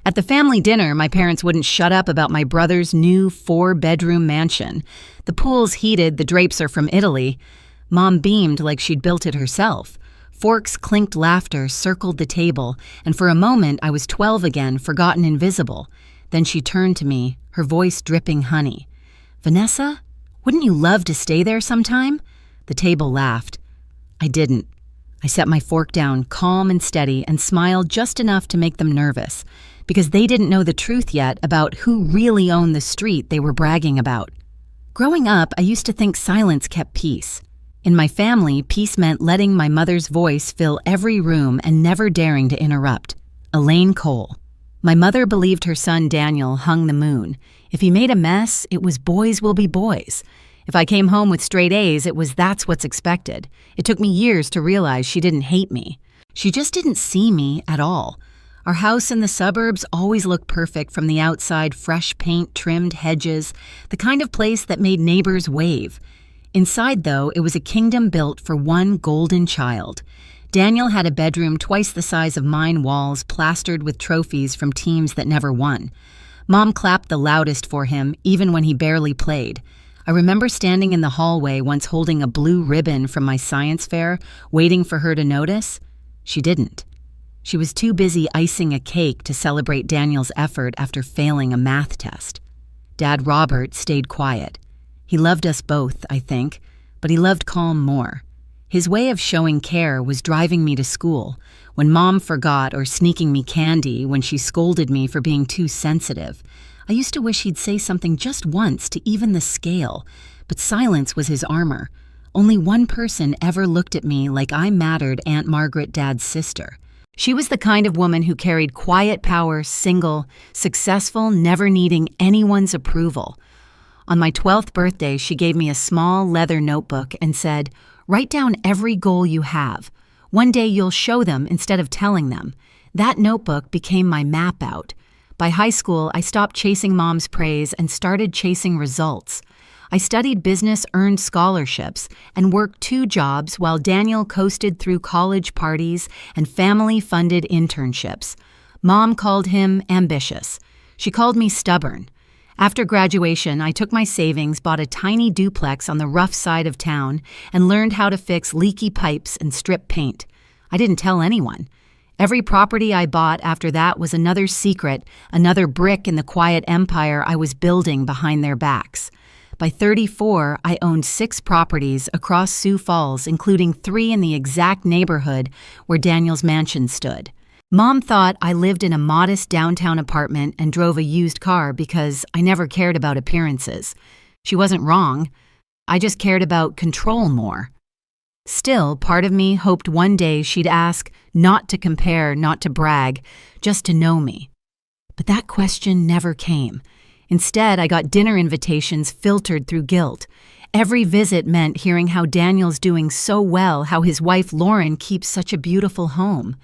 At the family dinner, my parents wouldn't shut up about my brother's new 4-bedroom mansion. The pool's heated, the drapes are from Italy. Mom beamed like she'd built it herself. Forks clinked laughter circled the table, and for a moment I was 12 again, forgotten invisible. Then she turned to me, her voice dripping honey. "Vanessa, wouldn't you love to stay there sometime?" The table laughed. I didn't. I set my fork down, calm and steady, and smiled just enough to make them nervous, because they didn't know the truth yet about who really owned the street they were bragging about. Growing up, I used to think silence kept peace. In my family, peace meant letting my mother's voice fill every room and never daring to interrupt. Elaine Cole. My mother believed her son Daniel hung the moon. If he made a mess, it was boys will be boys. If I came home with straight A's, it was that's what's expected. It took me years to realize she didn't hate me. She just didn't see me at all. Our house in the suburbs always looked perfect from the outside, fresh paint, trimmed hedges, the kind of place that made neighbors wave. Inside, though, it was a kingdom built for one golden child. Daniel had a bedroom twice the size of mine, walls plastered with trophies from teams that never won. Mom clapped the loudest for him, even when he barely played. I remember standing in the hallway once holding a blue ribbon from my science fair, waiting for her to notice. She didn't. She was too busy icing a cake to celebrate Daniel's effort after failing a math test. Dad Robert stayed quiet. He loved us both, I think, but he loved calm more. His way of showing care was driving me to school, when Mom forgot, or sneaking me candy when she scolded me for being too sensitive. I used to wish he'd say something just once to even the scale, but silence was his armor. Only one person ever looked at me like I mattered, Aunt Margaret, Dad's sister. She was the kind of woman who carried quiet power, single, successful, never needing anyone's approval. On my 12th birthday, she gave me a small leather notebook and said, "Write down every goal you have. One day you'll show them instead of telling them." That notebook became my map out. By high school, I stopped chasing Mom's praise and started chasing results. I studied business, earned scholarships, and worked 2 jobs while Daniel coasted through college parties and family-funded internships. Mom called him ambitious. She called me stubborn. After graduation, I took my savings, bought a tiny duplex on the rough side of town, and learned how to fix leaky pipes and strip paint. I didn't tell anyone. Every property I bought after that was another secret, another brick in the quiet empire I was building behind their backs. By 34, I owned 6 properties across Sioux Falls, including 3 in the exact neighborhood where Daniel's mansion stood. Mom thought I lived in a modest downtown apartment and drove a used car because I never cared about appearances. She wasn't wrong. I just cared about control more. Still, part of me hoped one day she'd ask not to compare, not to brag, just to know me. But that question never came. Instead, I got dinner invitations filtered through guilt. Every visit meant hearing how Daniel's doing so well, how his wife Lauren keeps such a beautiful home.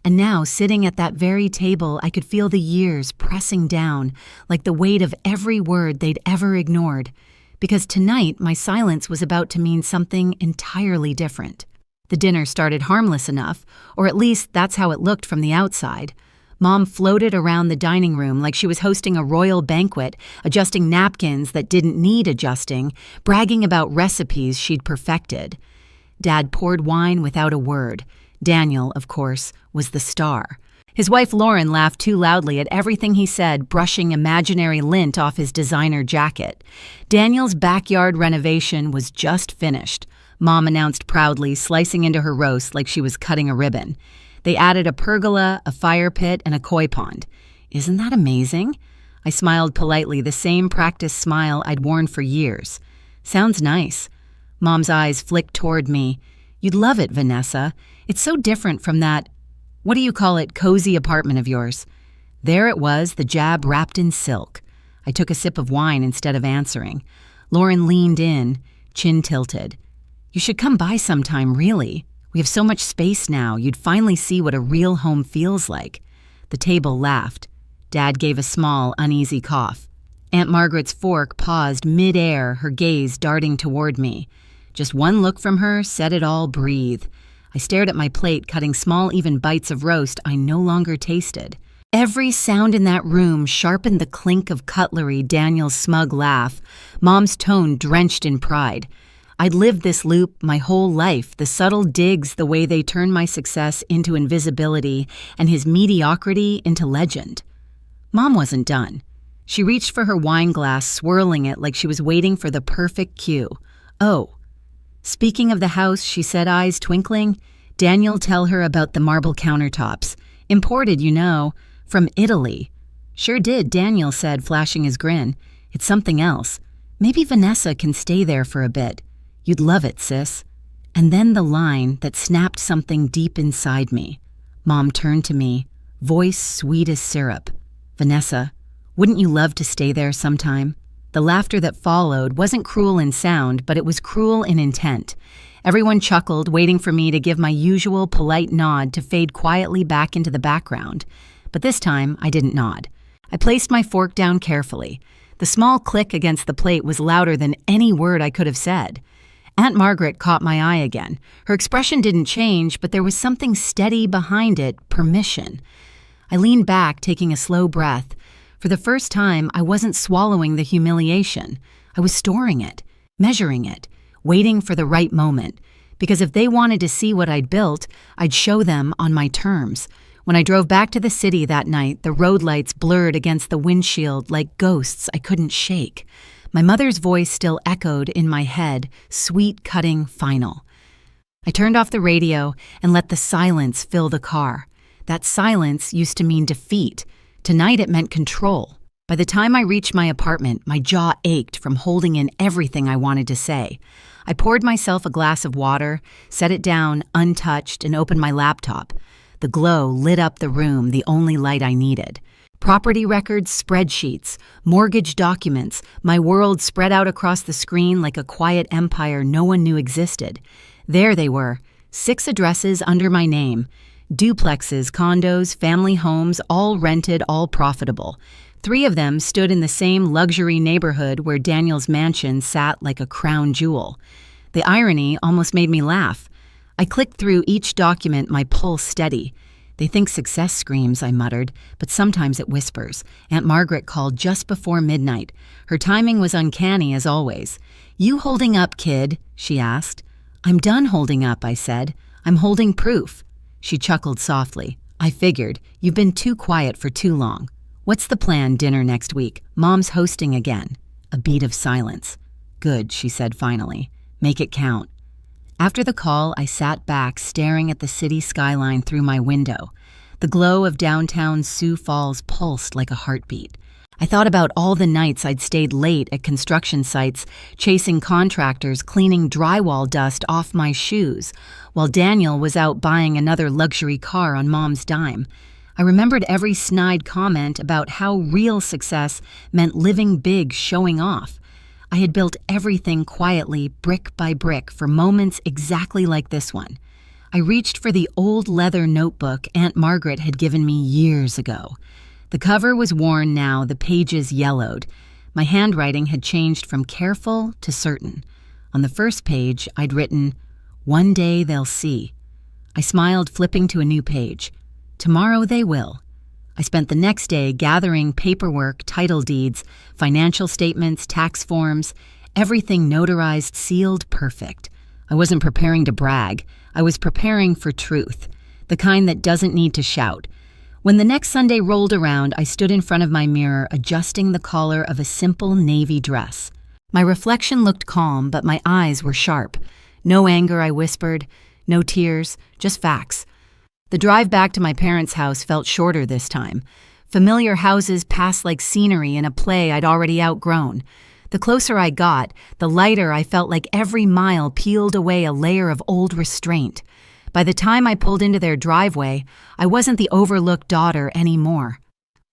And now, sitting at that very table, I could feel the years pressing down, like the weight of every word they'd ever ignored. Because tonight, my silence was about to mean something entirely different. The dinner started harmless enough, or at least that's how it looked from the outside. Mom floated around the dining room like she was hosting a royal banquet, adjusting napkins that didn't need adjusting, bragging about recipes she'd perfected. Dad poured wine without a word. Daniel, of course, was the star. His wife Lauren laughed too loudly at everything he said, brushing imaginary lint off his designer jacket. Daniel's backyard renovation was just finished, Mom announced proudly, slicing into her roast like she was cutting a ribbon. They added a pergola, a fire pit, and a koi pond. Isn't that amazing? I smiled politely, the same practice smile I'd worn for years. Sounds nice. Mom's eyes flicked toward me. You'd love it, Vanessa. It's so different from that, what do you call it, cozy apartment of yours. There it was, the jab wrapped in silk. I took a sip of wine instead of answering. Lauren leaned in, chin tilted. You should come by sometime, really. We have so much space now, you'd finally see what a real home feels like. The table laughed. Dad gave a small, uneasy cough. Aunt Margaret's fork paused mid-air, her gaze darting toward me. Just one look from her said it all, breathe. I stared at my plate, cutting small, even bites of roast I no longer tasted. Every sound in that room sharpened the clink of cutlery, Daniel's smug laugh, Mom's tone drenched in pride. I'd lived this loop my whole life, the subtle digs, the way they turned my success into invisibility and his mediocrity into legend. Mom wasn't done. She reached for her wine glass, swirling it like she was waiting for the perfect cue. "Oh, speaking of the house," she said, eyes twinkling, "Daniel, tell her about the marble countertops. Imported, you know, from Italy." "Sure did," Daniel said, flashing his grin. "It's something else. Maybe Vanessa can stay there for a bit. You'd love it, sis." And then the line that snapped something deep inside me. Mom turned to me, voice sweet as syrup. "Vanessa, wouldn't you love to stay there sometime?" The laughter that followed wasn't cruel in sound, but it was cruel in intent. Everyone chuckled, waiting for me to give my usual polite nod to fade quietly back into the background. But this time, I didn't nod. I placed my fork down carefully. The small click against the plate was louder than any word I could have said. Aunt Margaret caught my eye again. Her expression didn't change, but there was something steady behind it, permission. I leaned back, taking a slow breath. For the first time, I wasn't swallowing the humiliation. I was storing it, measuring it, waiting for the right moment. Because if they wanted to see what I'd built, I'd show them on my terms. When I drove back to the city that night, the road lights blurred against the windshield like ghosts I couldn't shake. My mother's voice still echoed in my head, sweet, cutting, final. I turned off the radio and let the silence fill the car. That silence used to mean defeat. Tonight it meant control. By the time I reached my apartment, my jaw ached from holding in everything I wanted to say. I poured myself a glass of water, set it down untouched, and opened my laptop. The glow lit up the room, the only light I needed. Property records, spreadsheets, mortgage documents, my world spread out across the screen like a quiet empire no one knew existed. There they were, 6 addresses under my name. Duplexes, condos, family homes, all rented, all profitable. 3 of them stood in the same luxury neighborhood where Daniel's mansion sat like a crown jewel. The irony almost made me laugh. I clicked through each document, my pulse steady. "They think success screams," I muttered, but sometimes it whispers. Aunt Margaret called just before midnight. Her timing was uncanny as always. "You holding up, kid?" she asked. "I'm done holding up," I said. "I'm holding proof." She chuckled softly. "I figured. You've been too quiet for too long. What's the plan, dinner next week? Mom's hosting again." A beat of silence. "Good," she said finally. "Make it count." After the call, I sat back, staring at the city skyline through my window. The glow of downtown Sioux Falls pulsed like a heartbeat. I thought about all the nights I'd stayed late at construction sites, chasing contractors, cleaning drywall dust off my shoes, while Daniel was out buying another luxury car on Mom's dime. I remembered every snide comment about how real success meant living big, showing off. I had built everything quietly, brick by brick, for moments exactly like this one. I reached for the old leather notebook Aunt Margaret had given me years ago. The cover was worn now, the pages yellowed. My handwriting had changed from careful to certain. On the first page, I'd written, "One day they'll see." I smiled, flipping to a new page. "Tomorrow they will." I spent the next day gathering paperwork, title deeds, financial statements, tax forms, everything notarized, sealed, perfect. I wasn't preparing to brag. I was preparing for truth, the kind that doesn't need to shout. When the next Sunday rolled around, I stood in front of my mirror, adjusting the collar of a simple navy dress. My reflection looked calm, but my eyes were sharp. No anger, I whispered. No tears, just facts. The drive back to my parents' house felt shorter this time. Familiar houses passed like scenery in a play I'd already outgrown. The closer I got, the lighter I felt, like every mile peeled away a layer of old restraint. By the time I pulled into their driveway, I wasn't the overlooked daughter anymore.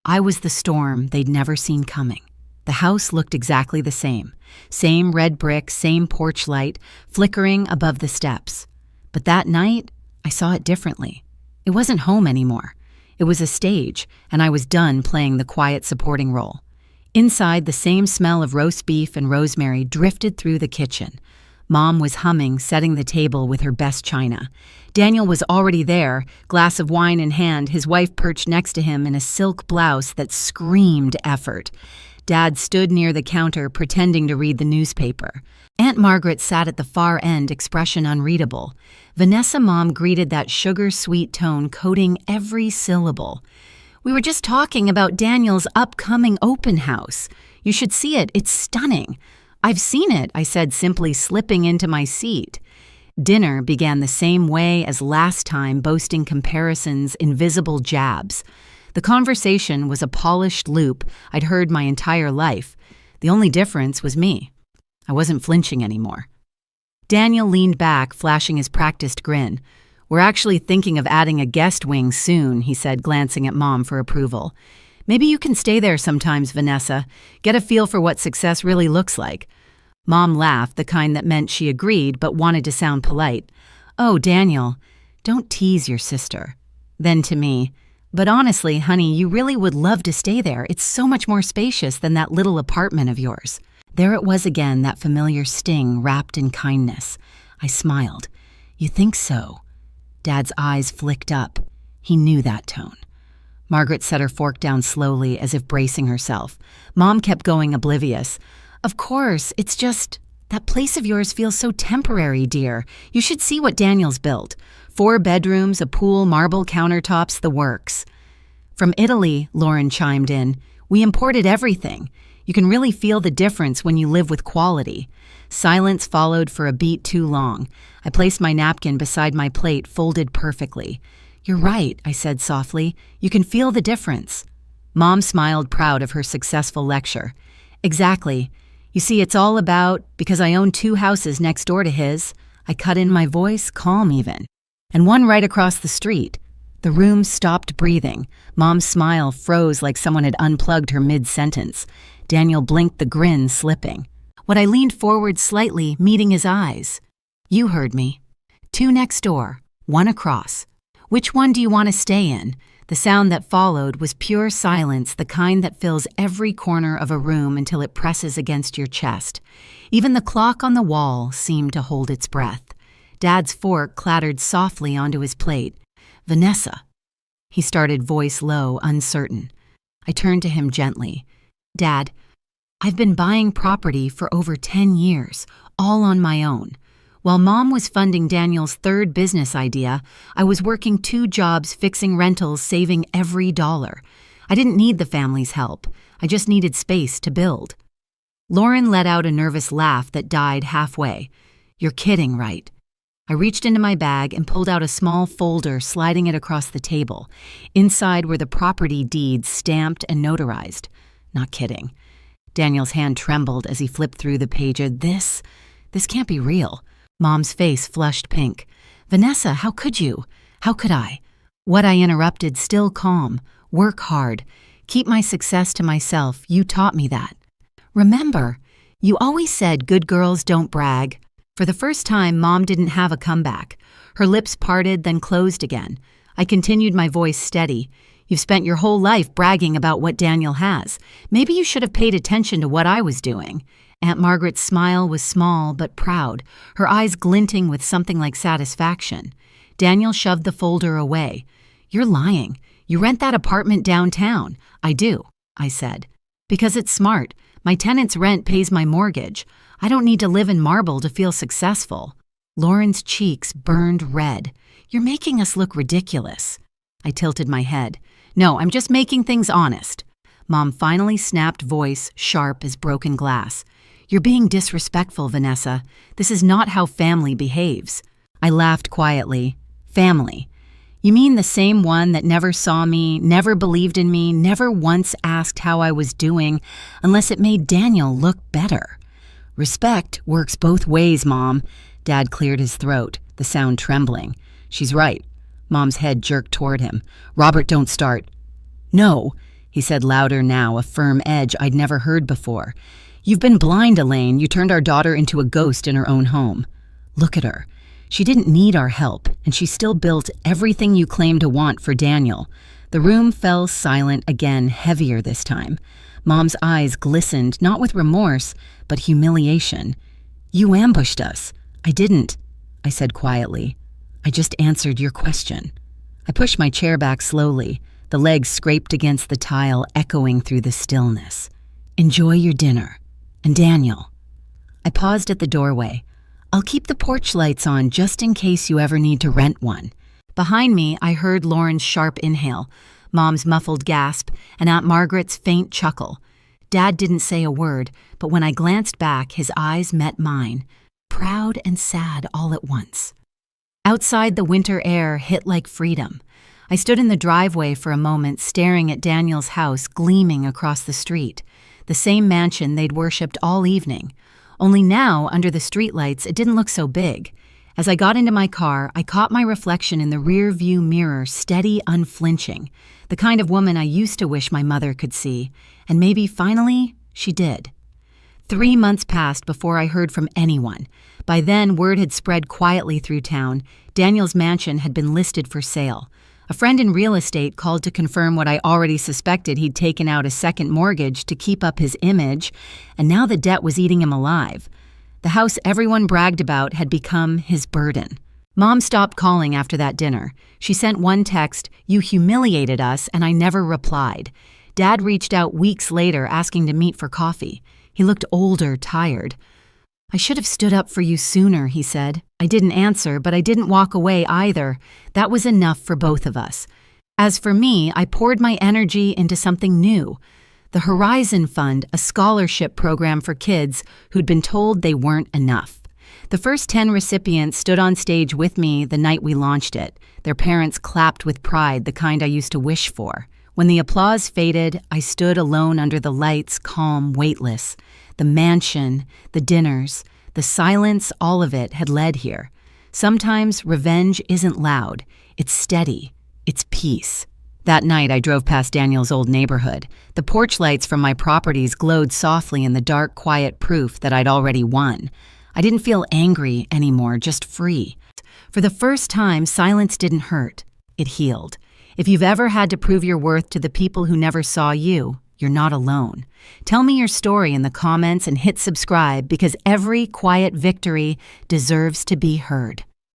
I was the storm they'd never seen coming. The house looked exactly the same. Same red brick, same porch light, flickering above the steps. But that night, I saw it differently. It wasn't home anymore. It was a stage, and I was done playing the quiet supporting role. Inside, the same smell of roast beef and rosemary drifted through the kitchen. Mom was humming, setting the table with her best china. Daniel was already there, glass of wine in hand, his wife perched next to him in a silk blouse that screamed effort. Dad stood near the counter, pretending to read the newspaper. Aunt Margaret sat at the far end, expression unreadable. Vanessa Mom greeted that sugar-sweet tone, coding every syllable. "We were just talking about Daniel's upcoming open house. You should see it. It's stunning." "I've seen it," I said, simply slipping into my seat. Dinner began the same way as last time, boasting comparisons, invisible jabs. The conversation was a polished loop I'd heard my entire life. The only difference was me. I wasn't flinching anymore. Daniel leaned back, flashing his practiced grin. "We're actually thinking of adding a guest wing soon," he said, glancing at Mom for approval. "Maybe you can stay there sometimes, Vanessa. Get a feel for what success really looks like." Mom laughed, the kind that meant she agreed but wanted to sound polite. "Oh, Daniel, don't tease your sister." Then to me, "But honestly, honey, you really would love to stay there. It's so much more spacious than that little apartment of yours." There it was again, that familiar sting wrapped in kindness. I smiled. "You think so?" Dad's eyes flicked up. He knew that tone. Margaret set her fork down slowly, as if bracing herself. Mom kept going, oblivious. "Of course, it's just, that place of yours feels so temporary, dear. You should see what Daniel's built. 4 bedrooms, a pool, marble countertops, the works." "From Italy," Lauren chimed in. "We imported everything. You can really feel the difference when you live with quality." Silence followed for a beat too long. I placed my napkin beside my plate, folded perfectly. "You're right," I said softly. "You can feel the difference." Mom smiled, proud of her successful lecture. "Exactly. You see, it's all about, because I own 2 houses next door to his." I cut in my voice, calm even. "And one right across the street." The room stopped breathing. Mom's smile froze like someone had unplugged her mid-sentence. Daniel blinked, the grin slipping. I leaned forward slightly, meeting his eyes. "You heard me. 2 next door, 1 across. Which one do you want to stay in?" The sound that followed was pure silence, the kind that fills every corner of a room until it presses against your chest. Even the clock on the wall seemed to hold its breath. Dad's fork clattered softly onto his plate. "Vanessa," he started, voice low, uncertain. I turned to him gently. "Dad, I've been buying property for over 10 years, all on my own. While Mom was funding Daniel's 3rd business idea, I was working 2 jobs, fixing rentals, saving every dollar. I didn't need the family's help. I just needed space to build." Lauren let out a nervous laugh that died halfway. "You're kidding, right?" I reached into my bag and pulled out a small folder, sliding it across the table. Inside were the property deeds, stamped and notarized. "Not kidding." Daniel's hand trembled as he flipped through the pages. This can't be real." Mom's face flushed pink. "Vanessa, how could you? How could I?" What I interrupted, still calm. "Work hard. Keep my success to myself. You taught me that. Remember, you always said good girls don't brag." For the first time, Mom didn't have a comeback. Her lips parted, then closed again. I continued, my voice steady. "You've spent your whole life bragging about what Daniel has. Maybe you should have paid attention to what I was doing." Aunt Margaret's smile was small but proud, her eyes glinting with something like satisfaction. Daniel shoved the folder away. "You're lying. You rent that apartment downtown." "I do," I said. "Because it's smart. My tenant's rent pays my mortgage. I don't need to live in marble to feel successful." Lauren's cheeks burned red. "You're making us look ridiculous." I tilted my head. "No, I'm just making things honest." Mom finally snapped, voice sharp as broken glass. "You're being disrespectful, Vanessa. This is not how family behaves." I laughed quietly. "Family? You mean the same one that never saw me, never believed in me, never once asked how I was doing unless it made Daniel look better?" "Respect works both ways, Mom." Dad cleared his throat, the sound trembling. "She's right." Mom's head jerked toward him. "Robert, don't start." "No," he said louder now, a firm edge I'd never heard before. "You've been blind, Elaine. You turned our daughter into a ghost in her own home. Look at her. She didn't need our help, and she still built everything you claim to want for Daniel." The room fell silent again, heavier this time. Mom's eyes glistened, not with remorse, but humiliation. "You ambushed us. "I didn't," I said quietly. "I just answered your question." I pushed my chair back slowly, the legs scraped against the tile, echoing through the stillness. "Enjoy your dinner. And Daniel." I paused at the doorway. "I'll keep the porch lights on just in case you ever need to rent one." Behind me, I heard Lauren's sharp inhale, Mom's muffled gasp, and Aunt Margaret's faint chuckle. Dad didn't say a word, but when I glanced back, his eyes met mine, proud and sad all at once. Outside, the winter air hit like freedom. I stood in the driveway for a moment, staring at Daniel's house gleaming across the street, the same mansion they'd worshipped all evening. Only now, under the streetlights, it didn't look so big. As I got into my car, I caught my reflection in the rear-view mirror, steady, unflinching, the kind of woman I used to wish my mother could see, and maybe, finally, she did. 3 months passed before I heard from anyone. By then, word had spread quietly through town. Daniel's mansion had been listed for sale. A friend in real estate called to confirm what I already suspected: he'd taken out a second mortgage to keep up his image, and now the debt was eating him alive. The house everyone bragged about had become his burden. Mom stopped calling after that dinner. She sent one text, "You humiliated us," and I never replied. Dad reached out weeks later asking to meet for coffee. He looked older, tired. "I should have stood up for you sooner," he said. I didn't answer, but I didn't walk away either. That was enough for both of us. As for me, I poured my energy into something new. The Horizon Fund, a scholarship program for kids who'd been told they weren't enough. The first 10 recipients stood on stage with me the night we launched it. Their parents clapped with pride, the kind I used to wish for. When the applause faded, I stood alone under the lights, calm, weightless. The mansion, the dinners, the silence, all of it had led here. Sometimes revenge isn't loud. It's steady. It's peace. That night, I drove past Daniel's old neighborhood. The porch lights from my properties glowed softly in the dark, quiet proof that I'd already won. I didn't feel angry anymore, just free. For the first time, silence didn't hurt. It healed. If you've ever had to prove your worth to the people who never saw you, you're not alone. Tell me your story in the comments and hit subscribe, because every quiet victory deserves to be heard.